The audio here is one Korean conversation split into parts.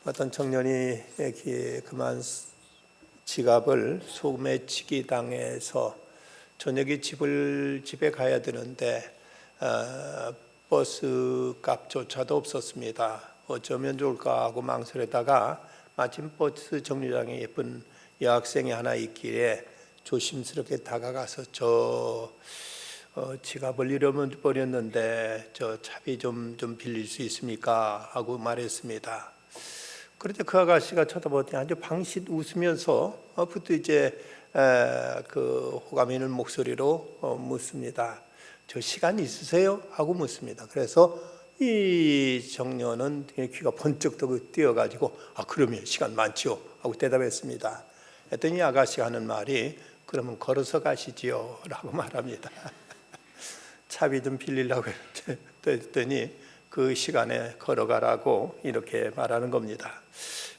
어떤 청년이 그만 지갑을 소매치기 당해서 저녁에 집에 가야 되는데 버스 값조차도 없었습니다. 어쩌면 좋을까 하고 망설이다가 마침 버스 정류장에 예쁜 여학생이 하나 있기에 조심스럽게 다가가서 지갑을 잃어버렸는데 저 차비 좀 빌릴 수 있습니까? 하고 말했습니다. 그런데 그 아가씨가 쳐다보더니 아주 방긋 웃으면서 부터 이제 그 호감 있는 목소리로 묻습니다. 저 시간 있으세요? 하고 묻습니다. 그래서 이 청년은 귀가 번쩍 뛰어가지고 그러면 시간 많지요? 하고 대답했습니다. 했더니 아가씨가 하는 말이 그러면 걸어서 가시지요? 라고 말합니다. 차비 좀 빌리려고 했더니 그 시간에 걸어가라고 이렇게 말하는 겁니다.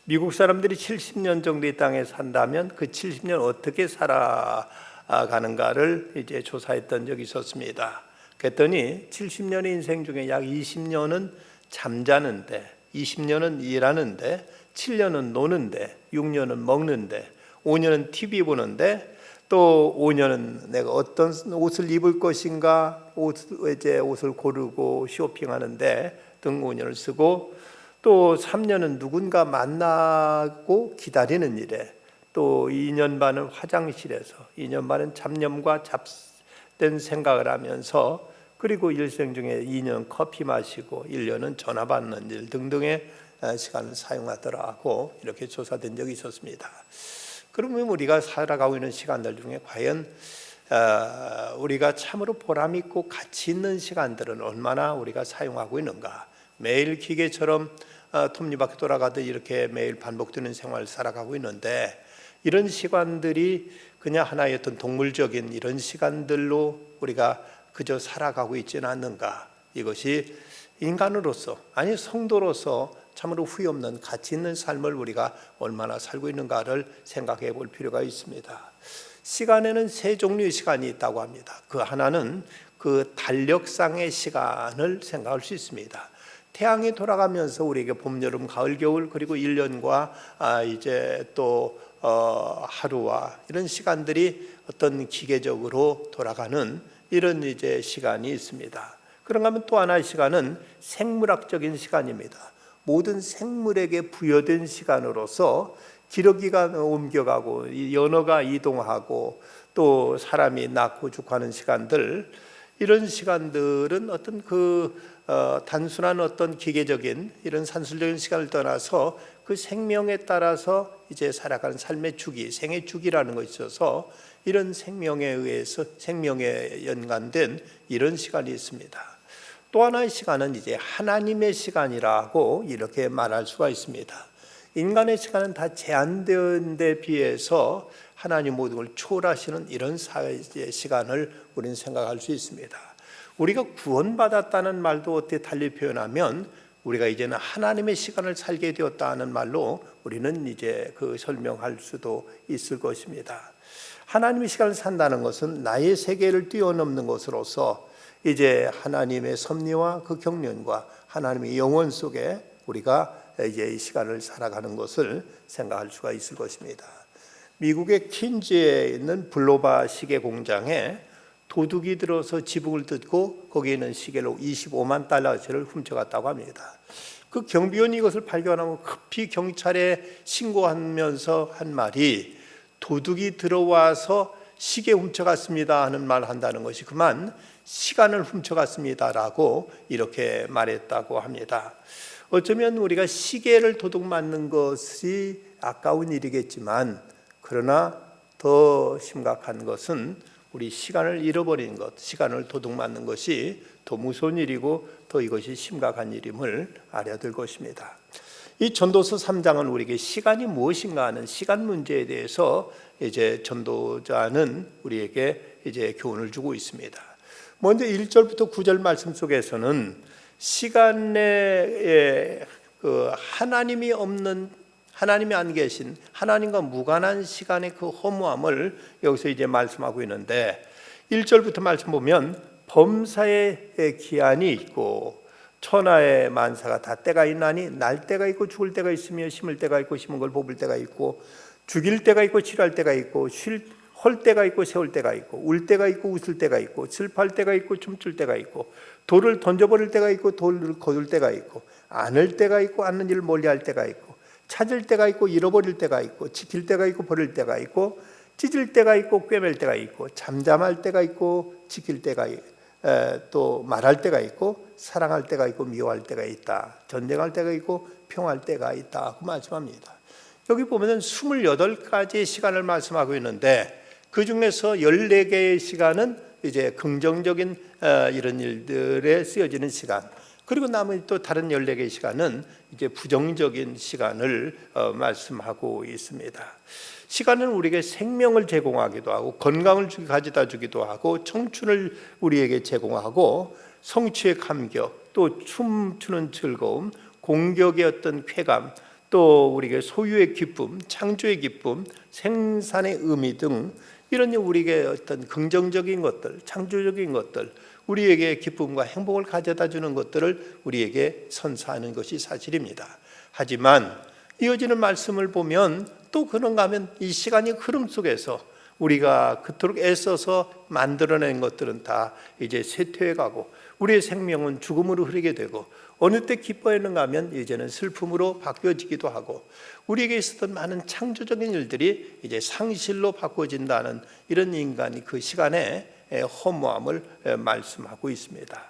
미국 사람들이 70년 정도 이 땅에 산다면 그 70년 어떻게 살아가는가를 이제 조사했던 적이 있었습니다. 그랬더니 70년의 인생 중에 약 20년은 잠자는데, 20년은 일하는데, 7년은 노는데, 6년은 먹는데, 5년은 TV 보는데, 또 5년은 내가 어떤 옷을 입을 것인가 옷을 고르고 쇼핑하는데 등 5년을 쓰고, 또 3년은 누군가 만나고 기다리는 일에, 또 2년 반은 화장실에서, 2년 반은 잡념과 잡된 생각을 하면서, 그리고 일생 중에 2년 커피 마시고 1년은 전화 받는 일 등등의 시간을 사용하더라고 이렇게 조사된 적이 있었습니다. 그러면 우리가 살아가고 있는 시간들 중에 과연 우리가 참으로 보람 있고 가치 있는 시간들은 얼마나 우리가 사용하고 있는가? 매일 기계처럼 톱니바퀴 돌아가듯 이렇게 매일 반복되는 생활을 살아가고 있는데, 이런 시간들이 그냥 하나의 어떤 동물적인 이런 시간들로 우리가 그저 살아가고 있지는 않는가? 이것이 인간으로서, 아니 성도로서 참으로 후회 없는 가치 있는 삶을 우리가 얼마나 살고 있는가를 생각해 볼 필요가 있습니다. 시간에는 세 종류의 시간이 있다고 합니다. 그 하나는 그 달력상의 시간을 생각할 수 있습니다. 태양이 돌아가면서 우리에게 봄, 여름, 가을, 겨울, 그리고 1년과 이제 또 하루와 이런 시간들이 어떤 기계적으로 돌아가는 이런 이제 시간이 있습니다. 그런가 하면 또 하나의 시간은 생물학적인 시간입니다. 모든 생물에게 부여된 시간으로서 기러기가 옮겨가고 연어가 이동하고 또 사람이 낳고 죽어가는 시간들, 이런 시간들은 어떤 단순한 어떤 기계적인 이런 산술적인 시간을 떠나서 그 생명에 따라서 이제 살아가는 삶의 주기, 생의 주기라는 것이 있어서 이런 생명에 의해서 생명에 연관된 이런 시간이 있습니다. 또 하나의 시간은 이제 하나님의 시간이라고 이렇게 말할 수가 있습니다. 인간의 시간은 다 제한된 데 비해서 하나님 모든 걸 초월하시는 이런 시간을 우리는 생각할 수 있습니다. 우리가 구원받았다는 말도 어떻게 달리 표현하면 우리가 이제는 하나님의 시간을 살게 되었다는 말로 우리는 이제 설명할 수도 있을 것입니다. 하나님의 시간을 산다는 것은 나의 세계를 뛰어넘는 것으로서 이제 하나님의 섭리와 그 경륜과 하나님의 영원 속에 우리가 이제 이 시간을 살아가는 것을 생각할 수가 있을 것입니다. 미국의 퀸즈에 있는 블로바 시계 공장에 도둑이 들어서 지붕을 뜯고 거기에 있는 시계로 25만 달러치를 훔쳐갔다고 합니다. 그 경비원이 이것을 발견하고 급히 경찰에 신고하면서 한 말이 도둑이 들어와서 시계 훔쳐갔습니다 하는 말을 한다는 것이 그만 시간을 훔쳐갔습니다라고 이렇게 말했다고 합니다. 어쩌면 우리가 시계를 도둑맞는 것이 아까운 일이겠지만, 그러나 더 심각한 것은 우리 시간을 잃어버리는 것, 시간을 도둑맞는 것이 더 무서운 일이고 더 이것이 심각한 일임을 알아야 될 것입니다. 이 전도서 3장은 우리에게 시간이 무엇인가 하는 시간 문제에 대해서 이제 전도자는 우리에게 이제 교훈을 주고 있습니다. 먼저 1절부터 9절 말씀 속에서는 시간에 하나님이 없는, 하나님이 안 계신, 하나님과 무관한 시간의 그 허무함을 여기서 이제 말씀하고 있는데, 1절부터 말씀 보면 범사의 기한이 있고 천하의 만사가 다 때가 있나니 날 때가 있고 죽을 때가 있으며 심을 때가 있고 심은 걸 뽑을 때가 있고 죽일 때가 있고 치료할 때가 있고 헐 때가 있고 세울 때가 있고 울 때가 있고 웃을 때가 있고 슬퍼할 때가 있고 춤출 때가 있고 돌을 던져버릴 때가 있고 돌을 거둘 때가 있고 안을 때가 있고 안는 일을 멀리할 때가 있고 찾을 때가 있고 잃어버릴 때가 있고 지킬 때가 있고 버릴 때가 있고 찢을 때가 있고 꿰맬 때가 있고 잠잠할 때가 있고 지킬 때가 또 말할 때가 있고 사랑할 때가 있고 미워할 때가 있다. 전쟁할 때가 있고 평화할 때가 있다 하고 말씀합니다. 여기 보면은 28가지의 시간을 말씀하고 있는데 그 중에서 14개의 시간은 이제 긍정적인 이런 일들에 쓰여지는 시간, 그리고 나머지 또 다른 14개의 시간은 이제 부정적인 시간을 말씀하고 있습니다. 시간은 우리에게 생명을 제공하기도 하고 건강을 가져다 주기도 하고 청춘을 우리에게 제공하고 성취의 감격, 또 춤추는 즐거움, 공격의 어떤 쾌감, 또 우리에게 소유의 기쁨, 창조의 기쁨, 생산의 의미 등 이런 우리에게 어떤 긍정적인 것들, 창조적인 것들, 우리에게 기쁨과 행복을 가져다 주는 것들을 우리에게 선사하는 것이 사실입니다. 하지만 이어지는 말씀을 보면 또 그런가 하면 이 시간의 흐름 속에서 우리가 그토록 애써서 만들어낸 것들은 다 이제 쇠퇴해가고 우리의 생명은 죽음으로 흐르게 되고 어느 때 기뻐했는가 하면 이제는 슬픔으로 바뀌어지기도 하고 우리에게 있었던 많은 창조적인 일들이 이제 상실로 바꿔진다는 이런 인간이 그 시간에 허무함을 말씀하고 있습니다.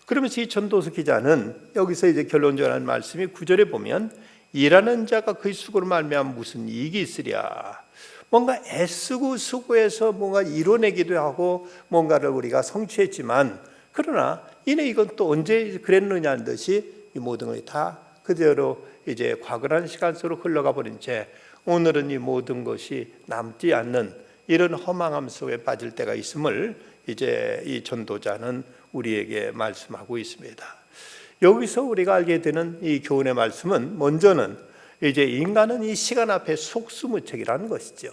그러면서 이 전도서 기자는 여기서 이제 결론적인 말씀이 9절에 보면 일하는 자가 그의 수고로 말미암아 무슨 이익이 있으랴. 뭔가 애쓰고 수고해서 뭔가 이뤄내기도 하고 뭔가를 우리가 성취했지만 그러나 이내 이건 또 언제 그랬느냐는 듯이 이 모든 것이 다 그대로 이제 과거라는 시간 속으로 흘러가 버린 채 오늘은 이 모든 것이 남지 않는 이런 허망함 속에 빠질 때가 있음을 이제 이 전도자는 우리에게 말씀하고 있습니다. 여기서 우리가 알게 되는 이 교훈의 말씀은 먼저는 이제 인간은 이 시간 앞에 속수무책이라는 것이죠.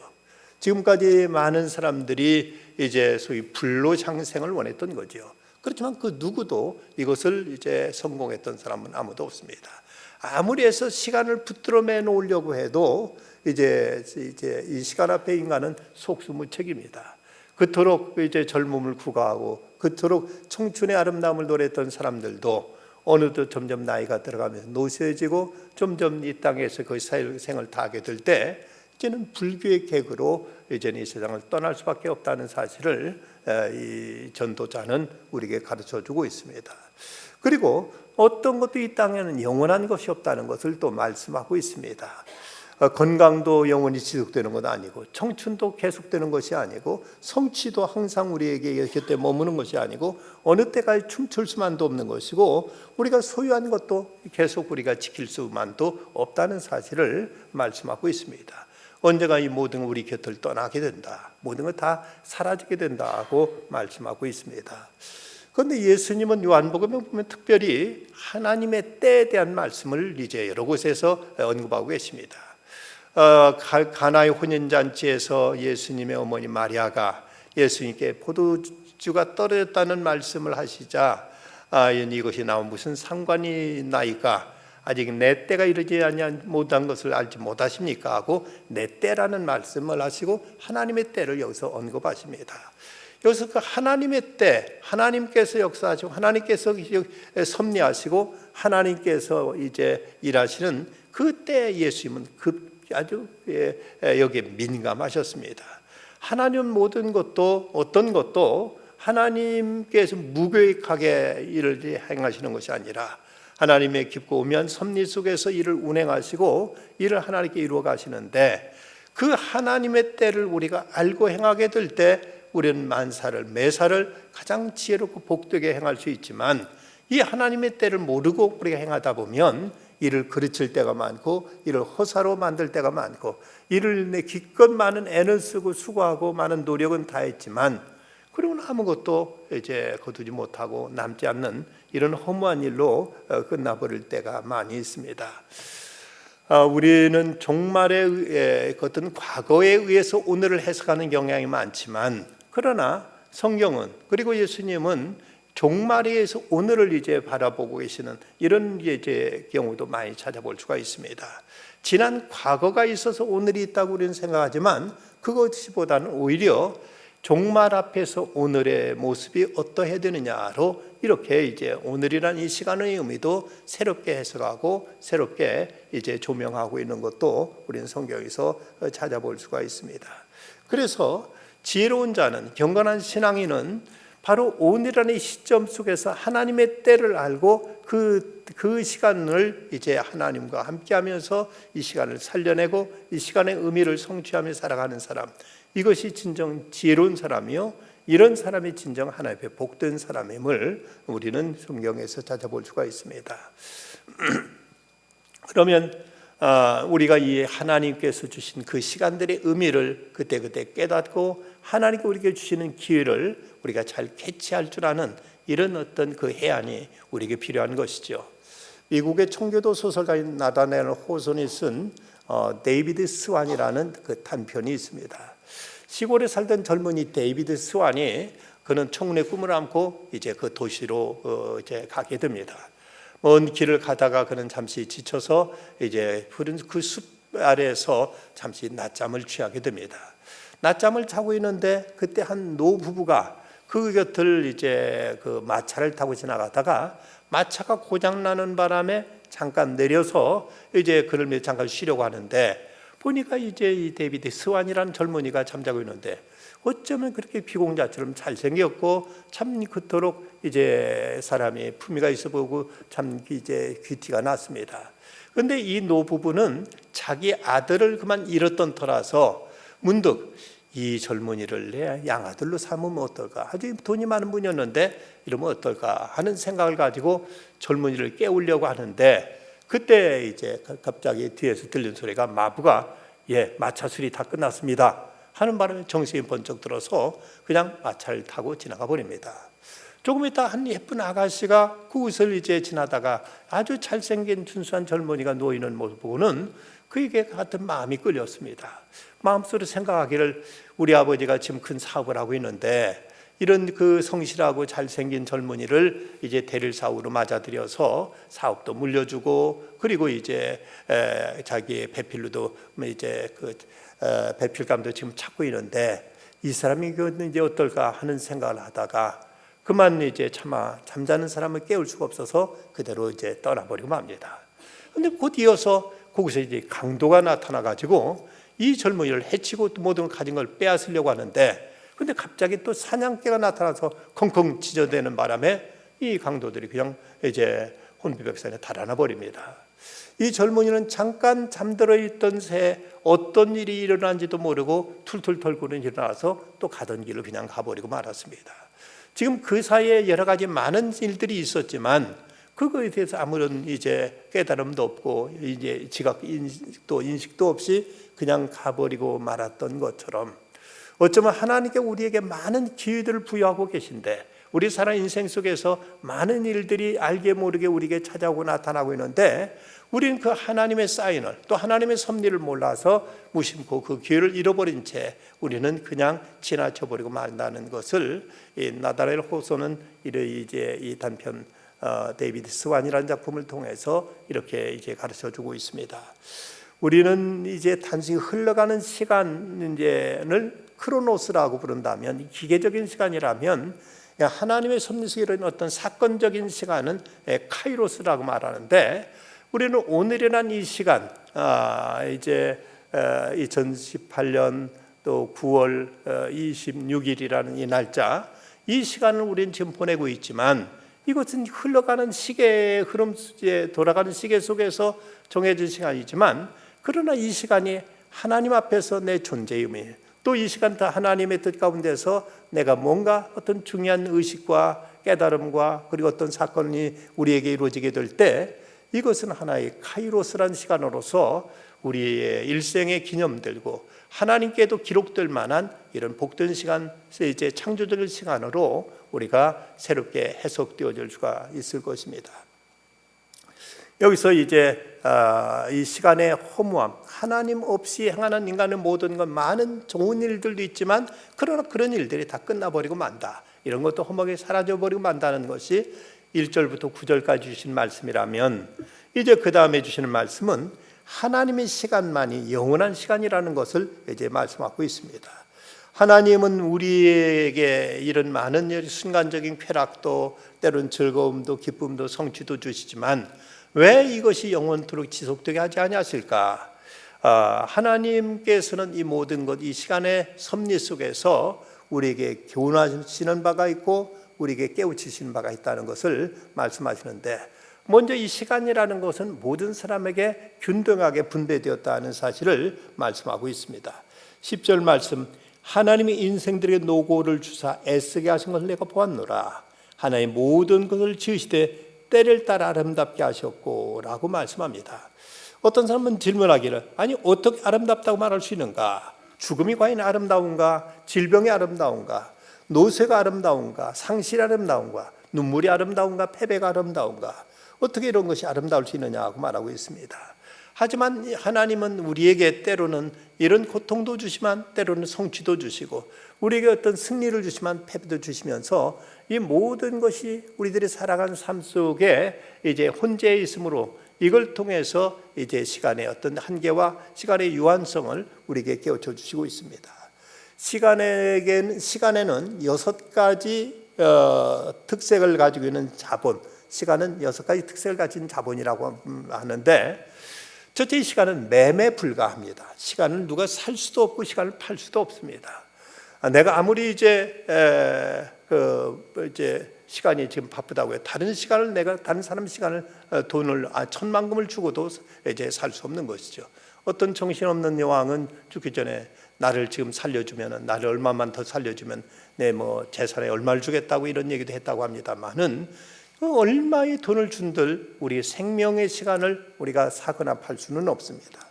지금까지 많은 사람들이 이제 소위 불로장생을 원했던 거죠. 그렇지만 그 누구도 이것을 이제 성공했던 사람은 아무도 없습니다. 아무리 해서 시간을 붙들어매 놓으려고 해도 이제 이 시간 앞에 인간은 속수무책입니다. 그토록 이제 젊음을 구가하고 그토록 청춘의 아름다움을 노래했던 사람들도 어느덧 점점 나이가 들어가면서 노쇠해지고 점점 이 땅에서 그 사회생을 다하게 될 때 이제는 불교의 객으로 이제는 이 세상을 떠날 수밖에 없다는 사실을 이 전도자는 우리에게 가르쳐주고 있습니다. 그리고 어떤 것도 이 땅에는 영원한 것이 없다는 것을 또 말씀하고 있습니다. 건강도 영원히 지속되는 것 아니고 청춘도 계속되는 것이 아니고 성취도 항상 우리에게 곁에 머무는 것이 아니고 어느 때까지 춤출 수만도 없는 것이고 우리가 소유한 것도 계속 우리가 지킬 수만도 없다는 사실을 말씀하고 있습니다. 언제가 이 모든 우리 곁을 떠나게 된다, 모든 것 다 사라지게 된다고 말씀하고 있습니다. 그런데 예수님은 요한복음에 보면 특별히 하나님의 때에 대한 말씀을 이제 여러 곳에서 언급하고 계십니다. 가나의 혼인잔치에서 예수님의 어머니 마리아가 예수님께 포도주가 떨어졌다는 말씀을 하시자 이것이 나와 무슨 상관이 나이까, 아직 내 때가 이르지 못한 것을 알지 못하십니까 하고 내 때라는 말씀을 하시고 하나님의 때를 여기서 언급하십니다. 여기서 그 하나님의 때, 하나님께서 역사하시고 하나님께서 섭리하시고 하나님께서 이제 일하시는 그 때 예수님은 아주 여기에 민감하셨습니다. 하나님 모든 것도 어떤 것도 하나님께서 무계획하게 일을 행하시는 것이 아니라 하나님의 깊고 오묘한 섭리 속에서 일을 운행하시고 일을 하나님께 이루어 가시는데 그 하나님의 때를 우리가 알고 행하게 될 때 우리는 만사를 매사를 가장 지혜롭고 복되게 행할 수 있지만 이 하나님의 때를 모르고 우리가 행하다 보면 일을 그르칠 때가 많고 일을 허사로 만들 때가 많고 일을 내 기껏 많은 애를 쓰고 수고하고 많은 노력은 다했지만 그리고는 아무것도 이제 거두지 못하고 남지 않는 이런 허무한 일로 끝나버릴 때가 많이 있습니다. 우리는 종말의 어떤 과거에 의해서 오늘을 해석하는 경향이 많지만 그러나 성경은 그리고 예수님은 종말에서 오늘을 이제 바라보고 계시는 이런 이제 경우도 많이 찾아볼 수가 있습니다. 지난 과거가 있어서 오늘이 있다고 우리는 생각하지만 그것보다는 오히려 종말 앞에서 오늘의 모습이 어떠해야 되느냐로 이렇게 이제 오늘이란 이 시간의 의미도 새롭게 해석하고 새롭게 이제 조명하고 있는 것도 우리는 성경에서 찾아볼 수가 있습니다. 그래서 지혜로운 자는, 경건한 신앙인은 바로 오늘이라는 시점 속에서 하나님의 때를 알고 그 시간을 이제 하나님과 함께하면서 이 시간을 살려내고 이 시간의 의미를 성취하며 살아가는 사람, 이것이 진정 지혜로운 사람이요, 이런 사람이 진정 하나님의 복된 사람임을 우리는 성경에서 찾아볼 수가 있습니다. 그러면 우리가 이 하나님께서 주신 그 시간들의 의미를 그때그때 깨닫고 하나님께 우리에게 주시는 기회를 우리가 잘 캐치할 줄 아는 이런 어떤 그 해안이 우리에게 필요한 것이죠. 미국의 청교도 소설가인 나다넬 호손이 쓴 데이비드 스완이라는 그 단편이 있습니다. 시골에 살던 젊은이 데이비드 스완이 그는 청혼의 꿈을 안고 이제 그 도시로 이제 가게 됩니다. 먼 길을 가다가 그는 잠시 지쳐서 이제 푸른 그 숲 아래에서 잠시 낮잠을 취하게 됩니다. 낮잠을 자고 있는데 그때 한 노부부가 그 곁을 이제 그 마차를 타고 지나가다가 마차가 고장 나는 바람에 잠깐 내려서 이제 그를 잠깐 쉬려고 하는데 보니까 이제 이 데이비드 스완이라는 젊은이가 잠자고 있는데 어쩌면 그렇게 비공자처럼 잘생겼고 참 그토록 이제 사람이 품위가 있어 보이고 참 이제 귀티가 났습니다. 그런데 이 노부부는 자기 아들을 그만 잃었던 터라서 문득 이 젊은이를 내 양아들로 삼으면 어떨까, 아주 돈이 많은 분이었는데 이러면 어떨까 하는 생각을 가지고 젊은이를 깨우려고 하는데 그때 이제 갑자기 뒤에서 들린 소리가 마부가 마차 수리 다 끝났습니다 하는 바람에 정신이 번쩍 들어서 그냥 마차를 타고 지나가 버립니다. 조금 있다 한 예쁜 아가씨가 그곳을 이제 지나다가 아주 잘생긴 준수한 젊은이가 누워 있는 모습 보고는 그에게 같은 마음이 끌렸습니다. 마음속으로 생각하기를 우리 아버지가 지금 큰 사업을 하고 있는데 이런 그 성실하고 잘생긴 젊은이를 이제 대릴사업으로 맞아들여서 사업도 물려주고 그리고 이제 자기의 배필로도 이제 그 배필감도 지금 찾고 있는데 이 사람이 이제 어떨까 하는 생각을 하다가 그만 이제 차마 잠자는 사람을 깨울 수가 없어서 그대로 이제 떠나버리고 맙니다. 그런데 곧 이어서 거기서 이제 강도가 나타나 가지고 이 젊은이를 해치고 모든 가진 걸 빼앗으려고 하는데 근데 갑자기 또 사냥개가 나타나서 컹컹 짖어대는 바람에 이 강도들이 그냥 이제 혼비백산에 달아나 버립니다. 이 젊은이는 잠깐 잠들어 있던 새 어떤 일이 일어난지도 모르고 툴툴 털고는 일어나서 또 가던 길을 그냥 가버리고 말았습니다. 지금 그 사이에 여러 가지 많은 일들이 있었지만 그거에 대해서 아무런 이제 깨달음도 없고 이제 지각 인식도 없이 그냥 가버리고 말았던 것처럼 어쩌면 하나님께 우리에게 많은 기회들을 부여하고 계신데 우리 사람 인생 속에서 많은 일들이 알게 모르게 우리에게 찾아오고 나타나고 있는데 우리는 그 하나님의 사인을 또 하나님의 섭리를 몰라서 무심코 그 기회를 잃어버린 채 우리는 그냥 지나쳐버리고 만다는 것을 이 나다넬 호소는 이제 이 단편 데이비드 스완이라는 작품을 통해서 이렇게 이제 가르쳐주고 있습니다. 우리는 이제 단순히 흘러가는 시간을 크로노스라고 부른다면 기계적인 시간이라면 하나님의 섭리 속에 이런 어떤 사건적인 시간은 카이로스라고 말하는데 우리는 오늘이란 이 시간 이제 2018년 또 9월 26일이라는 이 날짜 이 시간을 우리는 지금 보내고 있지만 이것은 흘러가는 시계의 흐름 속에 돌아가는 시계 속에서 정해진 시간이지만 그러나 이 시간이 하나님 앞에서 내 존재의 의미 또 이 시간 다 하나님의 뜻 가운데서 내가 뭔가 어떤 중요한 의식과 깨달음과 그리고 어떤 사건이 우리에게 이루어지게 될 때 이것은 하나의 카이로스라는 시간으로서 우리의 일생에 기념되고 하나님께도 기록될 만한 이런 복된 시간, 이제 창조적인 시간으로 우리가 새롭게 해석되어질 수가 있을 것입니다. 여기서 이제 이 시간의 허무함, 하나님 없이 행하는 인간의 모든 것 많은 좋은 일들도 있지만 그러나 그런 일들이 다 끝나버리고 만다. 이런 것도 허무하게 사라져버리고 만다는 것이 1절부터 9절까지 주신 말씀이라면, 이제 그 다음에 주시는 말씀은 하나님의 시간만이 영원한 시간이라는 것을 이제 말씀하고 있습니다. 하나님은 우리에게 이런 많은 순간적인 쾌락도, 때론 즐거움도, 기쁨도, 성취도 주시지만 왜 이것이 영원토록 지속되게 하지 아니하실까? 하나님께서는 이 모든 것, 이 시간의 섭리 속에서 우리에게 교훈하시는 바가 있고 우리에게 깨우치시는 바가 있다는 것을 말씀하시는데, 먼저 이 시간이라는 것은 모든 사람에게 균등하게 분배되었다는 사실을 말씀하고 있습니다. 10절 말씀, 하나님이 인생들에게 노고를 주사 애쓰게 하신 것을 내가 보았노라. 하나님 모든 것을 지으시되 때를 따라 아름답게 하셨고 라고 말씀합니다. 어떤 사람은 질문하기를, 아니 어떻게 아름답다고 말할 수 있는가? 죽음이 과연 아름다운가? 질병이 아름다운가? 노쇠가 아름다운가? 상실이 아름다운가? 눈물이 아름다운가? 패배가 아름다운가? 어떻게 이런 것이 아름다울 수 있느냐고 말하고 있습니다. 하지만 하나님은 우리에게 때로는 이런 고통도 주시면 때로는 성취도 주시고, 우리에게 어떤 승리를 주시면 패배도 주시면서 이 모든 것이 우리들이 살아가는 삶 속에 이제 혼재해 있으므로 이걸 통해서 이제 시간의 어떤 한계와 시간의 유한성을 우리에게 깨우쳐 주시고 있습니다. 시간에는 6가지 특색을 가지고 있는 자본, 시간은 6가지 특색을 가진 자본이라고 하는데, 첫째, 이 시간은 매매 불가합니다. 시간을 누가 살 수도 없고 시간을 팔 수도 없습니다. 내가 아무리 이제 시간이 지금 바쁘다고 해요. 다른 시간을 내가 다른 사람 시간을 돈을 천만금을 주고도 이제 살 수 없는 것이죠. 어떤 정신없는 여왕은 죽기 전에 나를 지금 살려주면, 나를 얼마만 더 살려주면 내 뭐 재산에 얼마를 주겠다고 이런 얘기도 했다고 합니다만은, 얼마의 돈을 준들 우리 생명의 시간을 우리가 사거나 팔 수는 없습니다.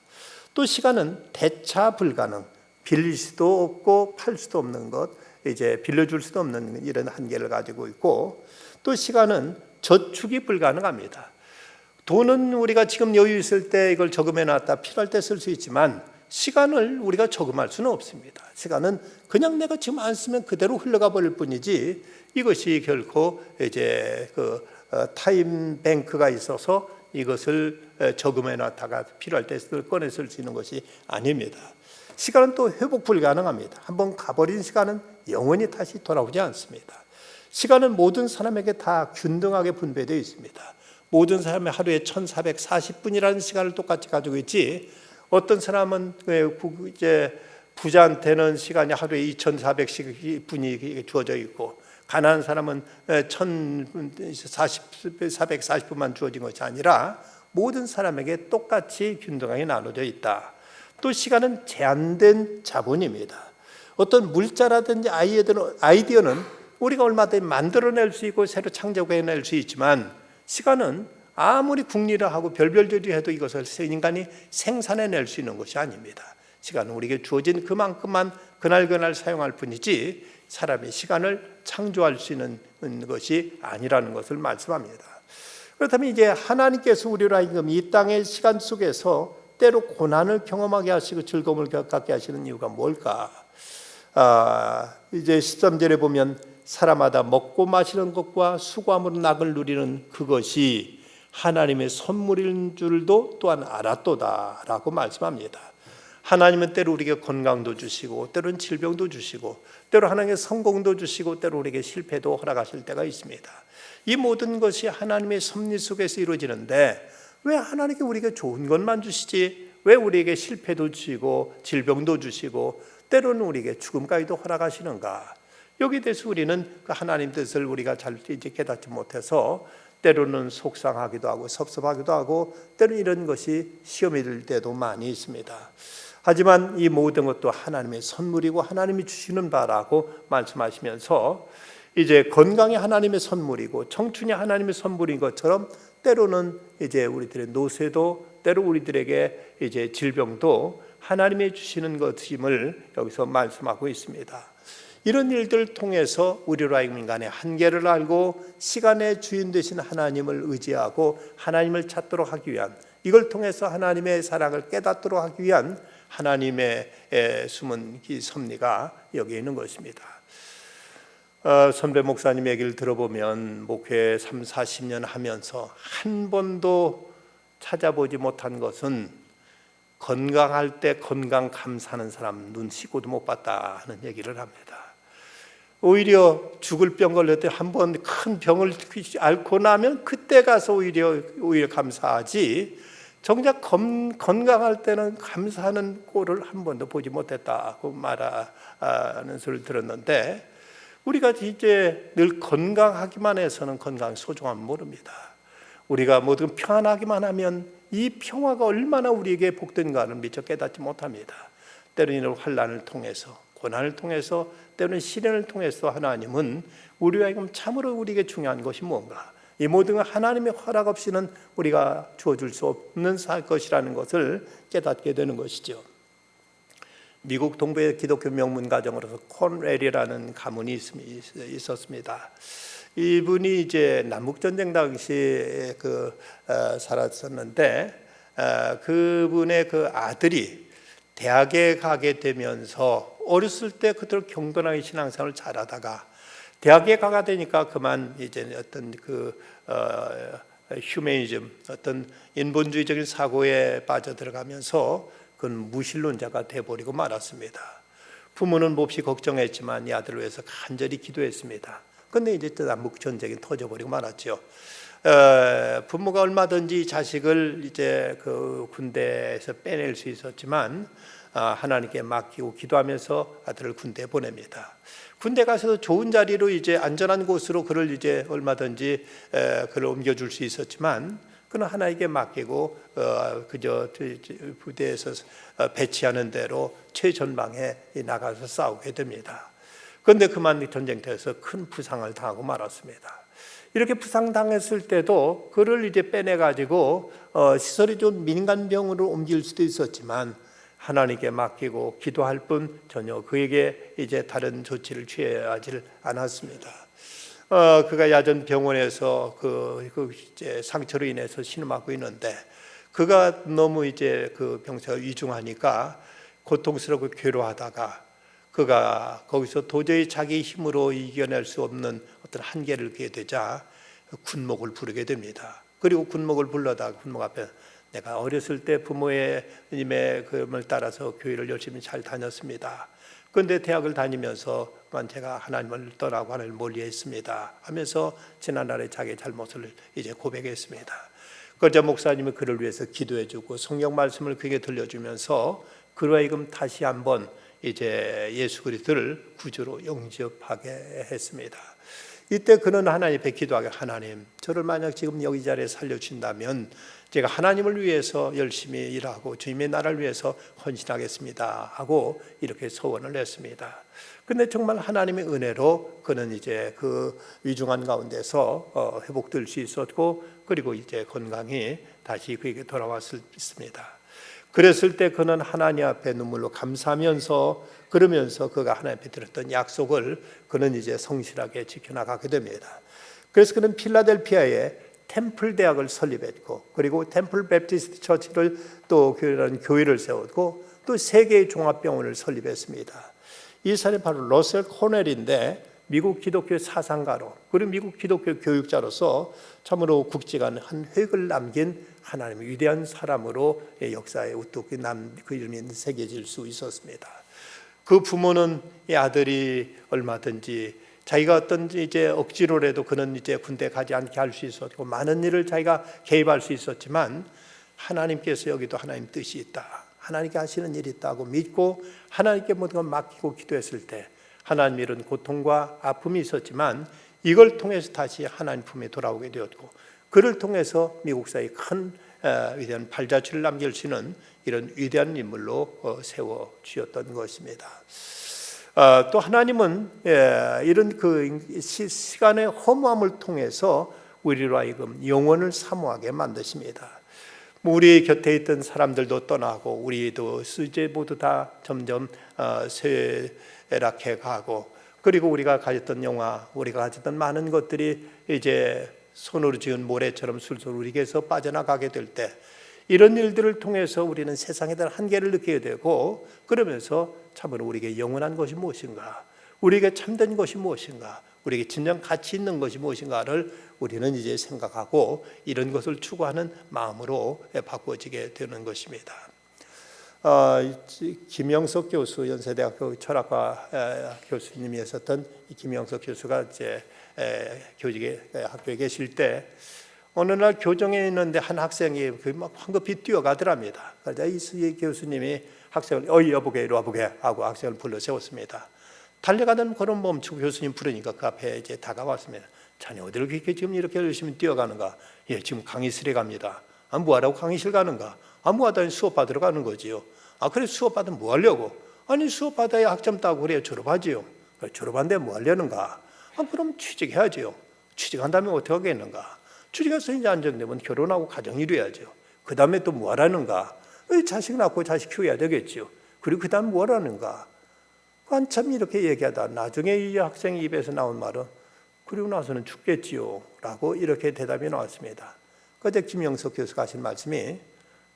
또 시간은 대차 불가능, 빌릴 수도 없고 팔 수도 없는 것, 이제 빌려줄 수도 없는 이런 한계를 가지고 있고, 또 시간은 저축이 불가능합니다. 돈은 우리가 지금 여유 있을 때 이걸 저금해 놨다 필요할 때 쓸 수 있지만 시간을 우리가 저금할 수는 없습니다. 시간은 그냥 내가 지금 안 쓰면 그대로 흘러가 버릴 뿐이지, 이것이 결코 이제 타임뱅크가 있어서 이것을 저금해 놨다가 필요할 때 꺼내 쓸 수 있는 것이 아닙니다. 시간은 또 회복 불가능합니다. 한번 가버린 시간은 영원히 다시 돌아오지 않습니다. 시간은 모든 사람에게 다 균등하게 분배되어 있습니다. 모든 사람의 하루에 1440분이라는 시간을 똑같이 가지고 있지, 어떤 사람은 이제 부자한테는 시간이 하루에 2400분이 주어져 있고, 가난한 사람은 1440분만 주어진 것이 아니라 모든 사람에게 똑같이 균등하게 나눠져 있다. 또 시간은 제한된 자본입니다. 어떤 물자라든지 아이디어는 우리가 얼마든지 만들어낼 수 있고 새로 창조해낼 수 있지만, 시간은 아무리 궁리를 하고 별별들이 해도 이것을 인간이 생산해낼 수 있는 것이 아닙니다. 시간은 우리에게 주어진 그만큼만 그날 사용할 뿐이지 사람이 시간을 창조할 수 있는 것이 아니라는 것을 말씀합니다. 그렇다면 이제 하나님께서 우리로 하여금 이 땅의 시간 속에서 때로 고난을 경험하게 하시고 즐거움을 갖게 하시는 이유가 뭘까? 이제 13절에 보면 사람마다 먹고 마시는 것과 수고함으로 낙을 누리는 그것이 하나님의 선물인 줄도 또한 알았도다 라고 말씀합니다. 하나님은 때로 우리에게 건강도 주시고 때로는 질병도 주시고 때로 하나님의 성공도 주시고 때로 우리에게 실패도 허락하실 때가 있습니다. 이 모든 것이 하나님의 섭리 속에서 이루어지는데, 왜 하나님께 우리에게 좋은 것만 주시지 왜 우리에게 실패도 주시고 질병도 주시고 때로는 우리에게 죽음까지도 허락하시는가? 여기에 대해서 우리는 그 하나님 뜻을 우리가 잘 이제 깨닫지 못해서 때로는 속상하기도 하고 섭섭하기도 하고 때로는 이런 것이 시험이 될 때도 많이 있습니다. 하지만 이 모든 것도 하나님의 선물이고 하나님이 주시는 바라고 말씀하시면서, 이제 건강이 하나님의 선물이고 청춘이 하나님의 선물인 것처럼 때로는 이제 우리들의 노쇠도, 때로 우리들에게 이제 질병도 하나님이 주시는 것임을 여기서 말씀하고 있습니다. 이런 일들을 통해서 우리로 하여금 인간의 한계를 알고 시간의 주인 되신 하나님을 의지하고 하나님을 찾도록 하기 위한, 이걸 통해서 하나님의 사랑을 깨닫도록 하기 위한 하나님의 숨은 이 섭리가 여기에 있는 것입니다. 선배 목사님 얘기를 들어보면 목회 3, 40년 하면서 한 번도 찾아보지 못한 것은 건강할 때 건강 감사하는 사람 눈 씻고도 못 봤다 하는 얘기를 합니다. 오히려 죽을 병 걸릴 때 한 번 큰 병을 앓고 나면 그때 가서 오히려 감사하지, 정작 건강할 때는 감사하는 꼴을 한 번도 보지 못했다고 말하는 소리를 들었는데, 우리가 이제 늘 건강하기만 해서는 건강 소중함을 모릅니다. 우리가 모두 평안하기만 하면 이 평화가 얼마나 우리에게 복된가를 미처 깨닫지 못합니다. 때로는 환난을 통해서, 고난을 통해서, 때로는 시련을 통해서 하나님은 우리가 지금 참으로 우리에게 중요한 것이 뭔가, 이 모든 건 하나님의 허락 없이는 우리가 주어줄 수 없는 것이라는 것을 깨닫게 되는 것이죠. 미국 동부의 기독교 명문 가정으로서 콘웰이라는 가문이 있었습니다. 이분이 이제 남북 전쟁 당시에 살았었는데, 그분의 그 아들이 대학에 가게 되면서 어렸을 때 그대로 경건하게 신앙생활을 잘하다가 대학에 가게 되니까 그만 이제 어떤 휴머니즘, 어떤 인본주의적인 사고에 빠져들어가면서 그건 무신론자가 돼버리고 말았습니다. 부모는 몹시 걱정했지만 이 아들을 위해서 간절히 기도했습니다. 그런데 이제 남북 전쟁이 터져버리고 말았죠. 부모가 얼마든지 자식을 이제 그 군대에서 빼낼 수 있었지만 하나님께 맡기고 기도하면서 아들을 군대에 보냅니다. 군대 가서도 좋은 자리로 이제 안전한 곳으로 그를 이제 얼마든지 그를 옮겨줄 수 있었지만, 그는 하나님께 맡기고 그저 부대에서 배치하는 대로 최전방에 나가서 싸우게 됩니다. 그런데 그만 전쟁터에서 큰 부상을 당하고 말았습니다. 이렇게 부상당했을 때도 그를 이제 빼내가지고 시설이 좀 민간병으로 옮길 수도 있었지만 하나님께 맡기고 기도할 뿐 전혀 그에게 이제 다른 조치를 취하지 않았습니다. 그가 야전 병원에서 이제 상처로 인해서 신음하고 있는데, 그가 너무 이제 그 병세가 위중하니까 고통스럽고 괴로워하다가 그가 거기서 도저히 자기 힘으로 이겨낼 수 없는 어떤 한계를 겪게 되자 군목을 부르게 됩니다. 그리고 군목을 불러다가 군목 앞에, 내가 어렸을 때 부모의 님의 그음을 따라서 교회를 열심히 잘 다녔습니다. 그런데 대학을 다니면서만 제가 하나님을 떠나고 하나님을 멀리했습니다 하면서 지난날의 자기의 잘못을 이제 고백했습니다. 그러자 목사님이 그를 위해서 기도해주고 성경 말씀을 그에게 들려주면서 그로 하여금 다시 한번 이제 예수 그리스도를 구주로 영접하게 했습니다. 이때 그는 하나님 앞에 기도하게, 하나님, 저를 만약 지금 여기 자리에 살려주신다면 제가 하나님을 위해서 열심히 일하고 주님의 나라를 위해서 헌신하겠습니다 하고 이렇게 소원을 했습니다. 근데 정말 하나님의 은혜로 그는 이제 그 위중한 가운데서 회복될 수 있었고, 그리고 이제 건강이 다시 그에게 돌아왔습니다. 그랬을 때 그는 하나님 앞에 눈물로 감사하면서, 그러면서 그가 하나님 앞에 드렸던 약속을 그는 이제 성실하게 지켜나가게 됩니다. 그래서 그는 필라델피아에 템플 대학을 설립했고, 그리고 템플 베프티스트 처치를 또 교회를 세웠고, 또 3개의 종합병원을 설립했습니다. 이 사람이 바로 러셀 코넬인데, 미국 기독교 사상가로 그리고 미국 기독교 교육자로서 참으로 굵직한 한 획을 남긴 하나님의 위대한 사람으로 역사에 우뚝 그 이름이 새겨질 수 있었습니다. 그 부모는 이 아들이 얼마든지 자기가 어떤 이제 억지로라도 그는 이제 군대 가지 않게 할 수 있었고 많은 일을 자기가 개입할 수 있었지만, 하나님께서 여기도 하나님 뜻이 있다, 하나님께 하시는 일이 있다고 믿고 하나님께 모든 걸 맡기고 기도했을 때 하나님 이런 고통과 아픔이 있었지만 이걸 통해서 다시 하나님 품에 돌아오게 되었고, 그를 통해서 미국 사회에 큰 위대한 발자취를 남길 수 있는 이런 위대한 인물로 세워주셨던 것입니다. 또 하나님은 이런 그 시간의 허무함을 통해서 우리로 하여금 영원을 사모하게 만드십니다. 우리 곁에 있던 사람들도 떠나고 우리도 이제 모두 다 점점 쇠락해 가고, 그리고 우리가 가졌던 영화, 우리가 가졌던 많은 것들이 이제 손으로 지은 모래처럼 술술 우리에게서 빠져나가게 될 때, 이런 일들을 통해서 우리는 세상에 대한 한계를 느끼게 되고, 그러면서 참으로 우리에게 영원한 것이 무엇인가, 우리에게 참된 것이 무엇인가, 우리에게 진정 가치 있는 것이 무엇인가를 우리는 이제 생각하고 이런 것을 추구하는 마음으로 바꿔지게 되는 것입니다. 김영석 교수, 연세대학교 철학과 교수님이었던 김영석 교수가 이제 교직에 학교에 계실 때 어느 날 교정에 있는데 한 학생이 막 황급히 뛰어가더랍니다. 그래서 이 교수님이 학생을 여보게 이리 와보게 하고 학생을 불러 세웠습니다. 달려가던 걸음 멈추고 교수님 부르니까 그 앞에 이제 다가왔습니다. 자네 어디를 그렇게 지금 이렇게 열심히 뛰어가는가? 예, 지금 강의실에 갑니다. 뭐하라고 강의실 가는가? 뭐하다 수업 받으러 가는 거지요. 그래 수업 받으면 뭐 하려고? 아니 수업 받아야 학점 따고 그래야 졸업하지요. 졸업한데 뭐 하려는가? 그럼 취직해야지요. 취직한다면 어떻게 하겠는가? 취직해서 이제 안정되면 결혼하고 가정 이루어야죠. 그 다음에 또 뭐 하라는가? 자식 낳고 자식 키워야 되겠지요. 그리고 그 다음 뭐 하라는가? 한참 이렇게 얘기하다 나중에 이 학생 입에서 나온 말은 그리고 나서는 죽겠지요 라고 이렇게 대답이 나왔습니다. 그때 김영석 교수가 하신 말씀이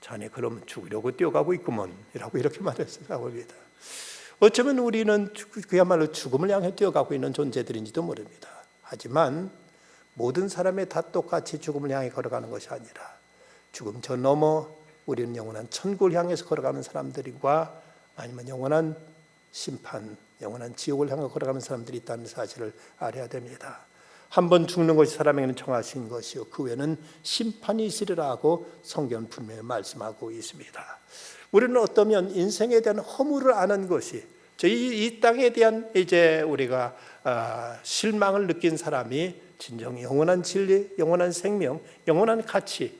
자네 그럼 죽으려고 뛰어가고 있구먼 이라고 이렇게 말했다고 합니다. 어쩌면 우리는 그야말로 죽음을 향해 뛰어가고 있는 존재들인지도 모릅니다. 하지만 모든 사람이 다 똑같이 죽음을 향해 걸어가는 것이 아니라 죽음 저 너머 우리는 영원한 천국을 향해서 걸어가는 사람들과 아니면 영원한 심판, 영원한 지옥을 향해 걸어가는 사람들이 있다는 사실을 알아야 됩니다. 한 번 죽는 것이 사람에게는 정하신 것이요 그 후에는 심판이 있으리라고 성경은 분명히 말씀하고 있습니다. 우리는 어떠면 인생에 대한 허물을 아는 것이 이 땅에 대한 이제 우리가 실망을 느낀 사람이 진정 영원한 진리, 영원한 생명, 영원한 가치,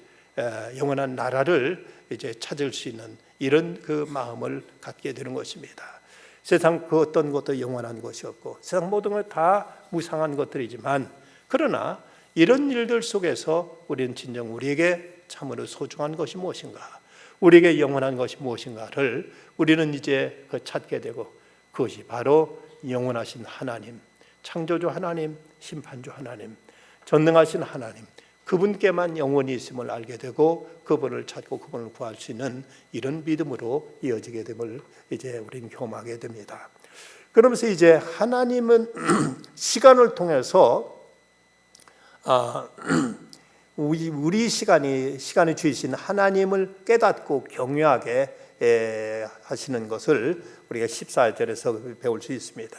영원한 나라를 이제 찾을 수 있는 이런 그 마음을 갖게 되는 것입니다. 세상 그 어떤 것도 영원한 것이 없고 세상 모든 것 다 무상한 것들이지만 그러나 이런 일들 속에서 우리는 진정 우리에게 참으로 소중한 것이 무엇인가, 우리에게 영원한 것이 무엇인가를 우리는 이제 찾게 되고 그것이 바로 영원하신 하나님, 창조주 하나님, 심판주 하나님, 전능하신 하나님, 그분께만 영원히 있음을 알게 되고 그분을 찾고 그분을 구할 수 있는 이런 믿음으로 이어지게 됨을 이제 우리는 경험하게 됩니다. 그러면서 이제 하나님은 시간을 통해서 우리 시간이 주이신 하나님을 깨닫고 경외하게 하시는 것을 우리가 14절에서 배울 수 있습니다.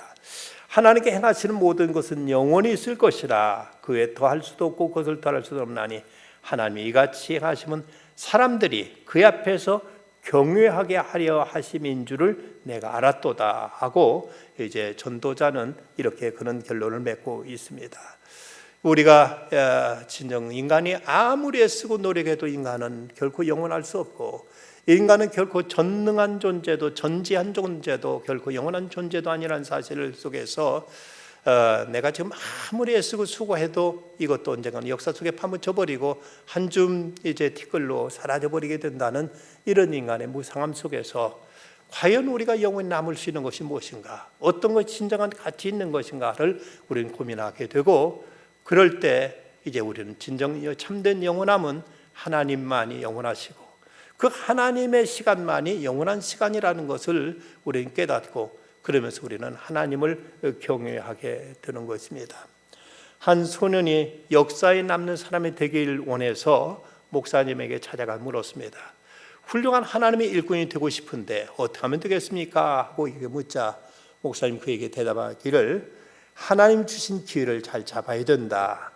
하나님께 행하시는 모든 것은 영원히 있을 것이라 그 외에 더할 수도 없고 그것을 더할 수도 없나니 하나님이 이같이 행하시면 사람들이 그 앞에서 경외하게 하려 하심인 줄을 내가 알았도다 하고 이제 전도자는 이렇게 그런 결론을 맺고 있습니다. 우리가 진정 인간이 아무리 애쓰고 노력해도 인간은 결코 영원할 수 없고 인간은 결코 전능한 존재도 전지한 존재도 결코 영원한 존재도 아니라는 사실 속에서 내가 지금 아무리 애쓰고 수고해도 이것도 언젠가는 역사 속에 파묻혀 버리고 한 줌 이제 티끌로 사라져 버리게 된다는 이런 인간의 무상함 속에서 과연 우리가 영원히 남을 수 있는 것이 무엇인가, 어떤 것이 진정한 가치 있는 것인가를 우리는 고민하게 되고 그럴 때 이제 우리는 진정 참된 영원함은 하나님만이 영원하시고 그 하나님의 시간만이 영원한 시간이라는 것을 우리는 깨닫고 그러면서 우리는 하나님을 경외하게 되는 것입니다. 한 소년이 역사에 남는 사람이 되길 원해서 목사님에게 찾아가 물었습니다. 훌륭한 하나님의 일꾼이 되고 싶은데 어떻게 하면 되겠습니까? 하고 이게 묻자 목사님 그에게 대답하기를 하나님 주신 기회를 잘 잡아야 된다.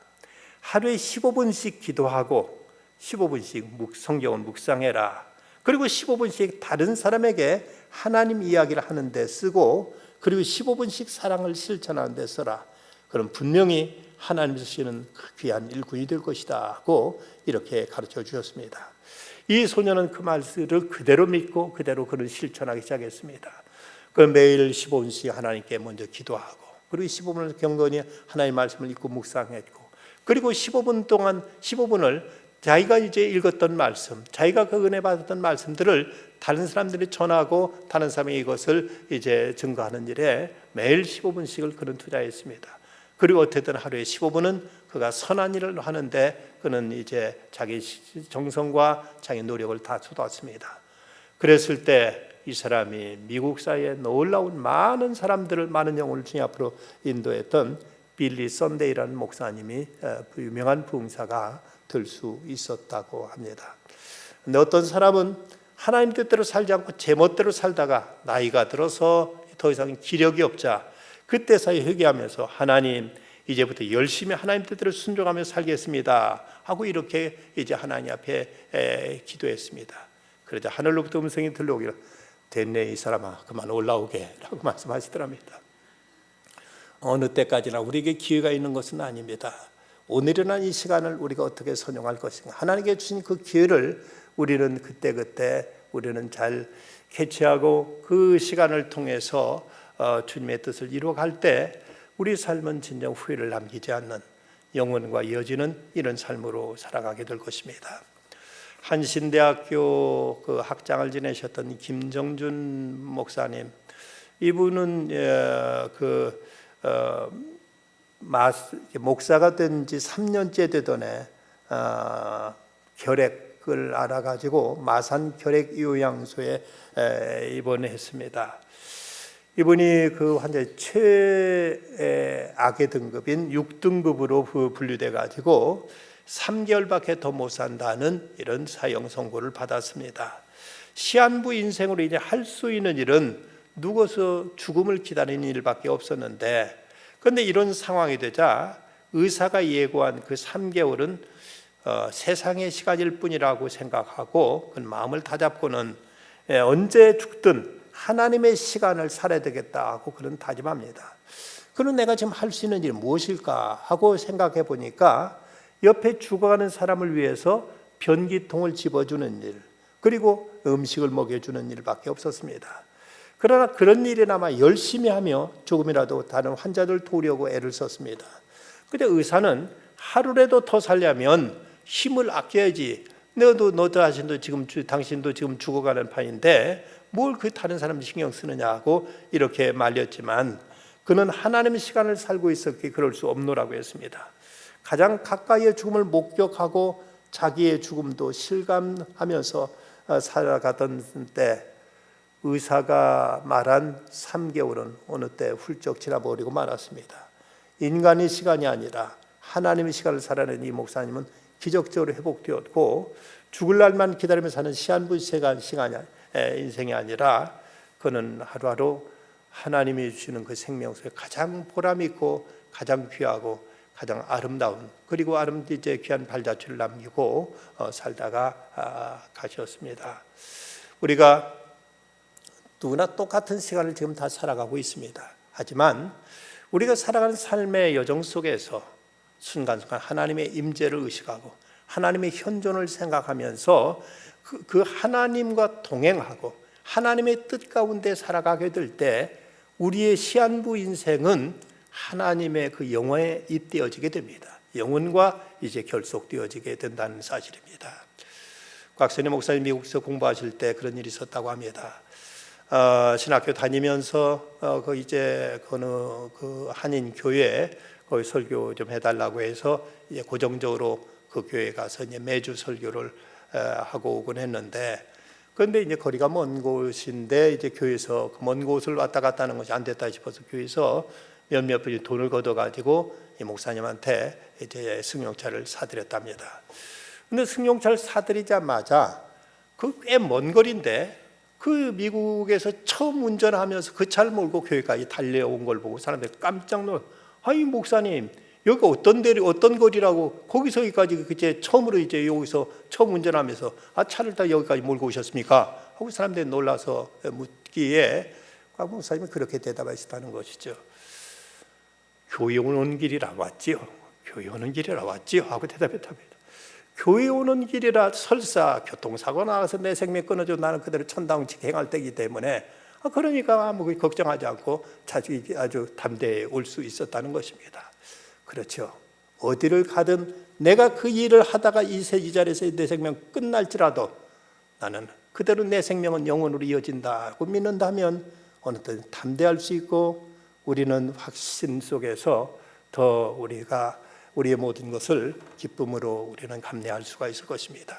하루에 15분씩 기도하고 15분씩 성경을 묵상해라. 그리고 15분씩 다른 사람에게 하나님 이야기를 하는데 쓰고 그리고 15분씩 사랑을 실천하는 데 써라. 그럼 분명히 하나님 주시는 귀한 일꾼이 될 것이다 하고 이렇게 가르쳐 주셨습니다. 이 소년은 그 말씀을 그대로 믿고 그대로 그를 실천하기 시작했습니다. 그 매일 15분씩 하나님께 먼저 기도하고 그리고 15분을 경건히 하나님의 말씀을 읽고 묵상했고 그리고 15분 동안 15분을 자기가 이제 읽었던 말씀, 자기가 그 은혜 받았던 말씀들을 다른 사람들이 전하고 다른 사람이 이것을 이제 증거하는 일에 매일 15분씩을 그는 투자했습니다. 그리고 어쨌든 하루에 15분은 그가 선한 일을 하는데 그는 이제 자기 정성과 자기 노력을 다 쏟았습니다. 그랬을 때 이 사람이 미국 사회에 놀라운 많은 사람들을, 많은 영혼을 주님 앞으로 인도했던 빌리 선데이라는 목사님이 유명한 부흥사가 될 수 있었다고 합니다. 근데 어떤 사람은 하나님 뜻대로 살지 않고 제멋대로 살다가 나이가 들어서 더 이상 기력이 없자 그때서야 회개하면서 하나님 이제부터 열심히 하나님 뜻대로 순종하며 살겠습니다 하고 이렇게 이제 하나님 앞에 기도했습니다. 그러자 하늘로부터 음성이 들려오기를 됐네 이 사람아 그만 올라오게 라고 말씀하시더랍니다. 어느 때까지나 우리에게 기회가 있는 것은 아닙니다. 오늘이나 이 시간을 우리가 어떻게 선용할 것인가, 하나님께 주신 그 기회를 우리는 그때그때 우리는 잘 캐치하고 그 시간을 통해서 주님의 뜻을 이루어갈 때 우리 삶은 진정 후회를 남기지 않는 영원과 이어지는 이런 삶으로 살아가게 될 것입니다. 한신대학교 그 학장을 지내셨던 김정준 목사님, 이분은 목사가 된 지 3년째 되던 해 결핵을 알아가지고 마산 결핵 요양소에 입원했습니다. 이분이 그 환자의 최악의 등급인 6등급으로 분류돼 가지고 3개월밖에 더 못 산다는 이런 사형 선고를 받았습니다. 시한부 인생으로 이제 할 수 있는 일은 누워서 죽음을 기다리는 일밖에 없었는데, 그런데 이런 상황이 되자 의사가 예고한 그 3개월은 세상의 시간일 뿐이라고 생각하고 그 마음을 다잡고는 언제 죽든 하나님의 시간을 살아야 되겠다 하고 그런 다짐합니다. 그럼 내가 지금 할 수 있는 일이 무엇일까 하고 생각해 보니까 옆에 죽어가는 사람을 위해서 변기통을 집어주는 일, 그리고 음식을 먹여주는 일밖에 없었습니다. 그러나 그런 일이나마 열심히 하며 조금이라도 다른 환자들 도우려고 애를 썼습니다. 그런데 의사는 하루라도 더 살려면 힘을 아껴야지, 너도 당신도 지금 죽어가는 판인데 뭘 그 다른 사람 신경 쓰느냐고 이렇게 말렸지만, 그는 하나님의 시간을 살고 있었기에 그럴 수 없노라고 했습니다. 가장 가까이의 죽음을 목격하고 자기의 죽음도 실감하면서 살아가던 때 의사가 말한 3개월은 어느 때 훌쩍 지나버리고 말았습니다. 인간의 시간이 아니라 하나님의 시간을 살아낸 이 목사님은 기적적으로 회복되었고, 죽을 날만 기다리며 사는 시한부 인생이 아니라 그는 하루하루 하나님이 주시는 그 생명 속에 가장 보람 있고 가장 귀하고 가장 아름다운, 그리고 이제 귀한 발자취를 남기고 살다가 가셨습니다. 우리가 누구나 똑같은 시간을 지금 다 살아가고 있습니다. 하지만 우리가 살아가는 삶의 여정 속에서 순간순간 하나님의 임재를 의식하고 하나님의 현존을 생각하면서 그 하나님과 동행하고 하나님의 뜻 가운데 살아가게 될 때 우리의 시한부 인생은 하나님의 그 영혼에 입되어지게 됩니다. 영혼과 이제 결속되어지게 된다는 사실입니다. 곽선희 목사님 미국에서 공부하실 때 그런 일이 있었다고 합니다. 신학교 다니면서 그 한인 교회 거기 설교 좀 해달라고 해서 이제 고정적으로 그 교회 가서 이제 매주 설교를 하고 오곤 했는데, 그런데 이제 거리가 먼 곳인데 이제 교회에서 그 먼 곳을 왔다 갔다 하는 것이 안 됐다 싶어서 교회에서 몇몇 분이 돈을 걷어가지고 이 목사님한테 이제 승용차를 사드렸답니다. 근데 승용차를 사드리자마자 그 꽤 먼 거리인데 그 미국에서 처음 운전하면서 그 차를 몰고 교회까지 달려온 걸 보고 사람들이 깜짝 놀라. 아니 목사님 여기 어떤 거리라고 거기서 여기까지 그제 처음으로 이제 여기서 처음 운전하면서 차를 다 여기까지 몰고 오셨습니까? 하고 사람들이 놀라서 묻기에 곽 목사님이 그렇게 대답하셨다는 것이죠. 교회 오는 길이라 왔지요. 교회 오는 길이라 왔지요. 하고 대답했답니다. 교회 오는 길이라 설사 교통사고 나가서 내 생명 끊어져 나는 그대로 천당직 행할 때이기 때문에 그러니까 아무 걱정하지 않고 아주 담대히 올 수 있었다는 것입니다. 그렇죠. 어디를 가든 내가 그 일을 하다가 이 자리에서 내 생명 끝날지라도 나는 그대로 내 생명은 영원으로 이어진다고 믿는다면 어느 때 담대할 수 있고, 우리는 확신 속에서 더 우리의 모든 것을 기쁨으로 우리는 감내할 수가 있을 것입니다.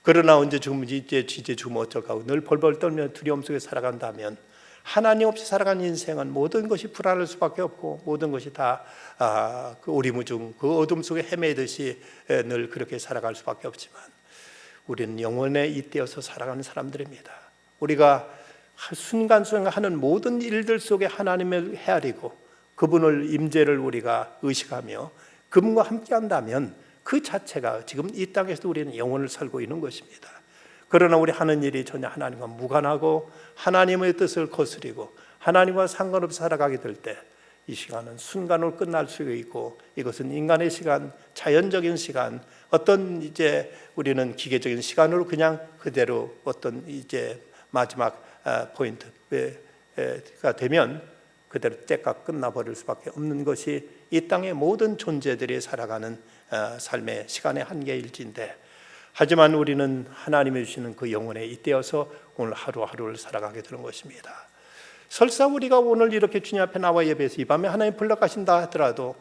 그러나 언제 죽으면 이제 죽으면 어쩔까 하고 늘 벌벌 떨며 두려움 속에 살아간다면 하나님 없이 살아가는 인생은 모든 것이 불안할 수밖에 없고 모든 것이 다 그 오리무중 그 어둠 속에 헤매듯이 늘 그렇게 살아갈 수밖에 없지만 우리는 영원에 잇대어서 살아가는 사람들입니다. 우리가 순간순간 하는 모든 일들 속에 하나님을 헤아리고 그분을 임재를 우리가 의식하며 그분과 함께한다면 그 자체가 지금 이 땅에서도 우리는 영혼을 살고 있는 것입니다. 그러나 우리 하는 일이 전혀 하나님과 무관하고 하나님의 뜻을 거스리고 하나님과 상관없이 살아가게 될 때 이 시간은 순간으로 끝날 수 있고 이것은 인간의 시간, 자연적인 시간, 어떤 이제 우리는 기계적인 시간으로 그냥 그대로 어떤 이제 마지막 포인트가 되면 그대로 때가 끝나버릴 수밖에 없는 것이 이 땅의 모든 존재들이 살아가는 삶의 시간의 한계일진데 하지만 우리는 하나님이 주시는 그 영혼에 잇대어서 오늘 하루하루를 살아가게 되는 것입니다. 설사 우리가 오늘 이렇게 주님 앞에 나와 예배해서 이 밤에 하나님 불러가신다 하더라도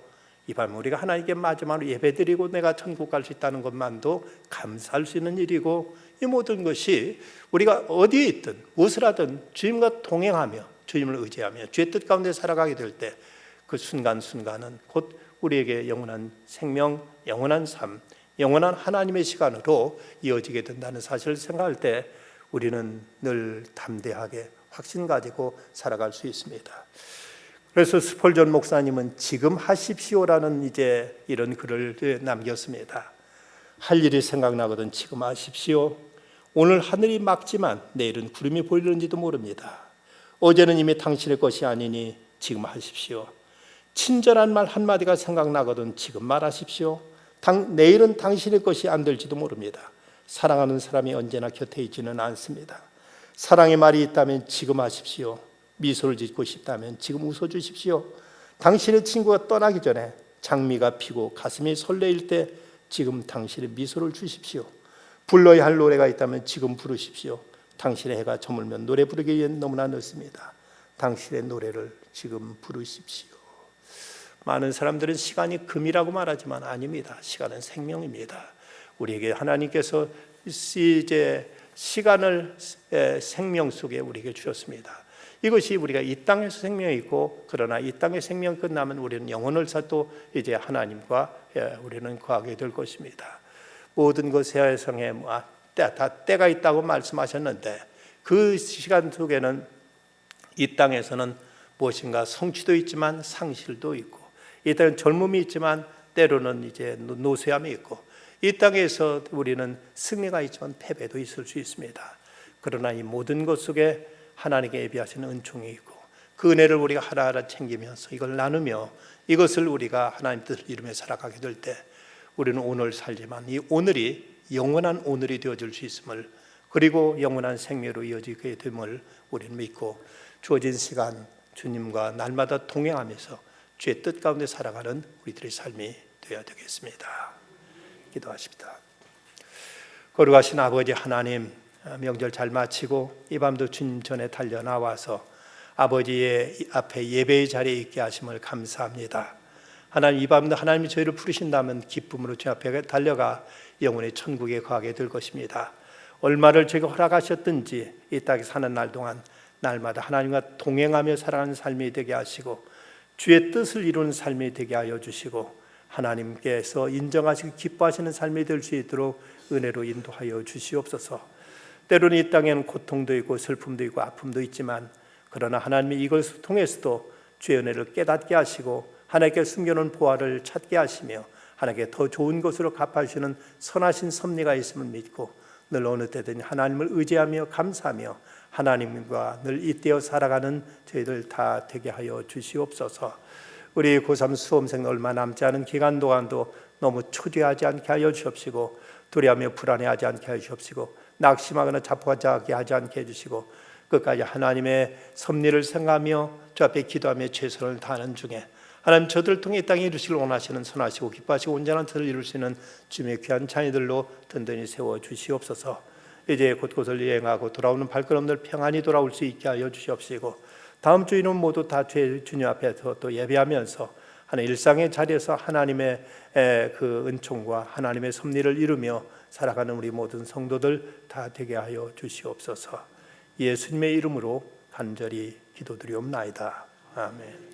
이 밤에 우리가 하나님께 마지막으로 예배드리고 내가 천국 갈 수 있다는 것만도 감사할 수 있는 일이고 이 모든 것이 우리가 어디에 있든 무엇을 하든 주님과 동행하며 주님을 의지하며 주의 뜻 가운데 살아가게 될 때 그 순간순간은 곧 우리에게 영원한 생명, 영원한 삶, 영원한 하나님의 시간으로 이어지게 된다는 사실을 생각할 때 우리는 늘 담대하게 확신 가지고 살아갈 수 있습니다. 그래서 스펄전 목사님은 지금 하십시오라는 이제 이런 글을 남겼습니다. 할 일이 생각나거든 지금 하십시오. 오늘 하늘이 맑지만 내일은 구름이 보이는지도 모릅니다. 어제는 이미 당신의 것이 아니니 지금 하십시오. 친절한 말 한마디가 생각나거든 지금 말하십시오. 내일은 당신의 것이 안 될지도 모릅니다. 사랑하는 사람이 언제나 곁에 있지는 않습니다. 사랑의 말이 있다면 지금 하십시오. 미소를 짓고 싶다면 지금 웃어주십시오. 당신의 친구가 떠나기 전에 장미가 피고 가슴이 설레일 때 지금 당신의 미소를 주십시오. 불러야 할 노래가 있다면 지금 부르십시오. 당신의 해가 저물면 노래 부르기엔 너무나 늦습니다. 당신의 노래를 지금 부르십시오. 많은 사람들은 시간이 금이라고 말하지만 아닙니다. 시간은 생명입니다. 우리에게 하나님께서 이제 시간을 생명 속에 우리에게 주셨습니다. 이것이 우리가 이 땅에서 생명이 있고 그러나 이 땅의 생명 끝나면 우리는 영혼을 또 이제 하나님과 우리는 거하게 될 것입니다. 모든 것 세상에 다 때가 있다고 말씀하셨는데 그 시간 속에는 이 땅에서는 무엇인가 성취도 있지만 상실도 있고 이 땅은 젊음이 있지만 때로는 이제 노쇠함이 있고 이 땅에서 우리는 승리가 있지만 패배도 있을 수 있습니다. 그러나 이 모든 것 속에 하나님께 예비하시는 은총이 있고 그 은혜를 우리가 하나하나 챙기면서 이걸 나누며 이것을 우리가 하나님 뜻을 이루며 살아가게 될 때 우리는 오늘 살지만 이 오늘이 영원한 오늘이 되어질 수 있음을 그리고 영원한 생명으로 이어지게 됨을 우리는 믿고 주어진 시간 주님과 날마다 동행하면서 주의 뜻 가운데 살아가는 우리들의 삶이 되어야 되겠습니다. 기도하십니다. 거룩하신 아버지 하나님, 명절 잘 마치고 이 밤도 주님 전에 달려 나와서 아버지의 앞에 예배의 자리에 있게 하심을 감사합니다. 하나님, 이 밤도 하나님이 저희를 부르신다면 기쁨으로 주 앞에 달려가 영원의 천국에 거하게 될 것입니다. 얼마를 저희가 허락하셨든지 이 땅에 사는 날 동안 날마다 하나님과 동행하며 살아가는 삶이 되게 하시고 주의 뜻을 이루는 삶이 되게 하여 주시고 하나님께서 인정하시고 기뻐하시는 삶이 될 수 있도록 은혜로 인도하여 주시옵소서. 때로는 이 땅에는 고통도 있고 슬픔도 있고 아픔도 있지만 그러나 하나님이 이것을 통해서도 주의 은혜를 깨닫게 하시고 하나님께 숨겨놓은 보화를 찾게 하시며 하나님께 더 좋은 것으로 갚아주시는 선하신 섭리가 있음을 믿고 늘 어느 때든 하나님을 의지하며 감사하며 하나님과 늘 잇대어 살아가는 저희들 다 되게 하여 주시옵소서. 우리 고3 수험생 얼마 남지 않은 기간 동안도 너무 초조하지 않게 하여 주옵시고 두려워하며 불안해하지 않게 하여 주옵시고 낙심하거나 자포자기 하지 않게 해주시고 끝까지 하나님의 섭리를 생각하며 주 앞에 기도하며 최선을 다하는 중에 하나님 저들을 통해 이 땅에 이루시길 원하시는 선하시고 기뻐하시고 온전한 뜻을 이룰 수 있는 주님의 귀한 자녀들로 든든히 세워 주시옵소서. 이제 곳곳을 여행하고 돌아오는 발걸음들 평안히 돌아올 수 있게 하여 주시옵시고 다음 주에는 모두 다 주님 앞에서 또 예배하면서 하나님 일상의 자리에서 하나님의 그 은총과 하나님의 섭리를 이루며 살아가는 우리 모든 성도들 다 되게 하여 주시옵소서. 예수님의 이름으로 간절히 기도드리옵나이다. 아멘.